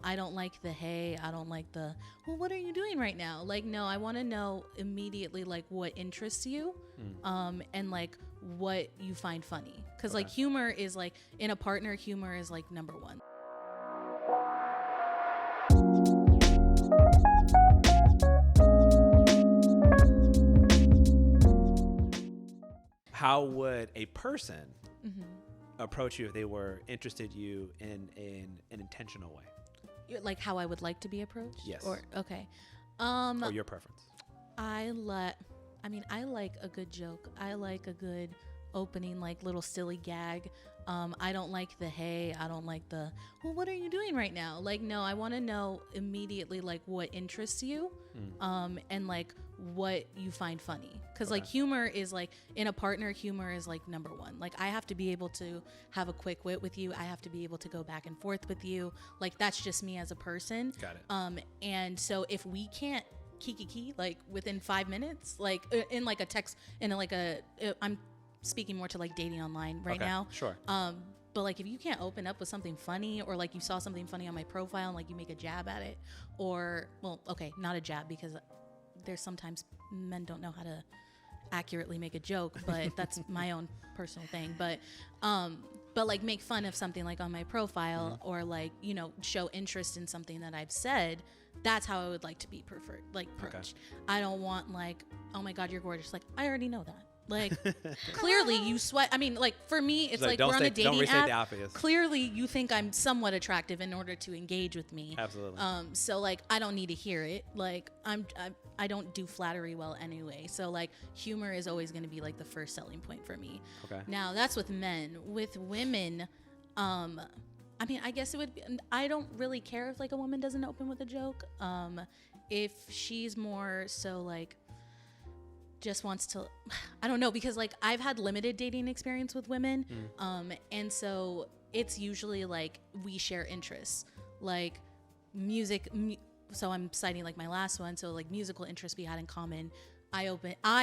I don't like the hey, I don't like the, well, what are you doing right now? Like, no, I want to know immediately, like, what interests you, and like what you find funny. Cause like humor is like, in a partner, humor is like number one. How would a person approach you if they were interested you in an intentional way? Like how I would like to be approached? Yes. Or, okay. Or your preference? I like a good joke. I like a good opening, like little silly gag. I don't like the hey, I don't like the, well, what are you doing right now? Like, no, I want to know immediately, like, what interests you, and like what you find funny. Cause like humor is like, in a partner, humor is like number one. Like, I have to be able to have a quick wit with you. I have to be able to go back and forth with you. Like, that's just me as a person. Got it. And so if we can't kiki like within 5 minutes, like in like a text, in like I'm speaking more to like dating online right now. Sure. But like if you can't open up with something funny, or like you saw something funny on my profile and like you make a jab at it, or, well, okay, not a jab, because there's sometimes men don't know how to accurately make a joke, but that's my own personal thing. But like make fun of something like on my profile, or like, you know, show interest in something that I've said. That's how I would like to be preferred, like approached. I don't want like, oh my God, you're gorgeous. Like, I already know that. Like, clearly you sweat. I mean, like for me, it's like we're on a dating app. Clearly you think I'm somewhat attractive in order to engage with me. Absolutely. So like, I don't need to hear it. Like I don't do flattery well anyway. So like humor is always going to be like the first selling point for me. Okay. Now that's with men. With women, I mean, I guess it would be, I don't really care if like a woman doesn't open with a joke. If she's more so like, just wants to, I don't know, because like I've had limited dating experience with women. And so it's usually like we share interests, like music. So I'm citing like my last one. So like musical interests we had in common. I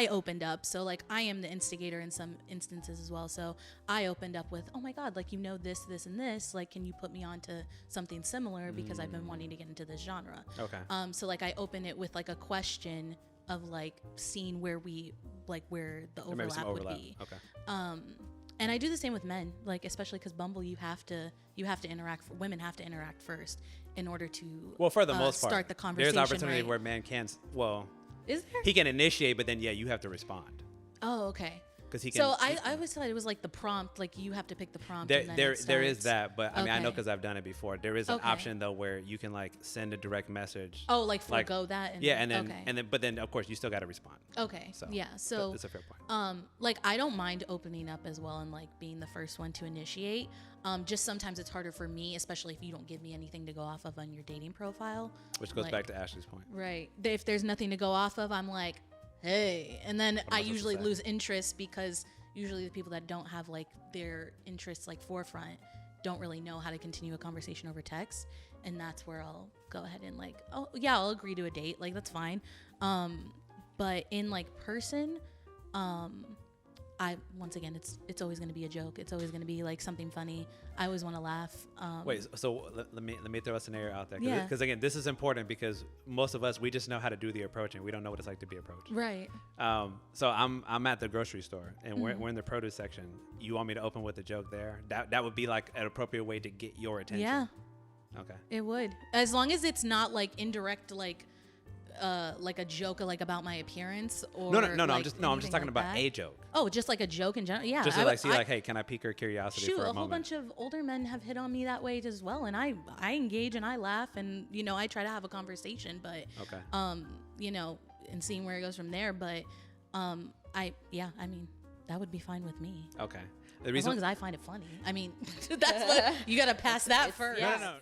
opened up. So like I am the instigator in some instances as well. So I opened up with, oh my God, like, you know, this, and this, like, can you put me on to something similar? Because I've been wanting to get into this genre. Okay. So like I open it with like a question of like seeing where where the overlap would be. Okay. And I do the same with men, like especially because Bumble, you have to interact. Women have to interact first in order to for the most part, start the conversation. There's opportunity right? where man can. Well, is there? He can initiate, but then you have to respond. Oh, okay. Because he can. So I always thought it was like the prompt, like you have to pick the prompt. There is that, but I mean, I know Okay. because I've done it before. There is an option though where you can like send a direct message. Oh, like forego that. But then of course you still got to respond. Okay. So yeah. So that's a fair point. Like I don't mind opening up as well and like being the first one to initiate. Just sometimes it's harder for me, especially if you don't give me anything to go off of on your dating profile. Which goes like, back to Ashley's point. Right. If there's nothing to go off of, I'm like, hey, and then I usually lose interest because usually the people that don't have like their interests like forefront don't really know how to continue a conversation over text, and that's where I'll go ahead and like, oh yeah, I'll agree to a date, like that's fine. But in like person, once again, it's always going to be a joke. It's always going to be like something funny. I always want to laugh. Wait, so let me throw a scenario out there. Yeah. Because again, this is important because most of us, we just know how to do the approaching. We don't know what it's like to be approached. Right. So I'm at the grocery store and we're in the produce section. You want me to open with a joke there? That would be like an appropriate way to get your attention. Yeah. Okay. It would, as long as it's not like indirect, like a joke like about my appearance or no. Like I'm just talking like about that. a joke. Oh, just like a joke in general. Yeah. Just to like hey, can I pique her curiosity shoot, for a whole moment? bunch of older men have hit on me that way as well, and I engage and I laugh and you know I try to have a conversation, but you know, and seeing where it goes from there. But I mean that would be fine with me. Okay. As long as I find it funny. I mean, that's what you got to pass that first. No.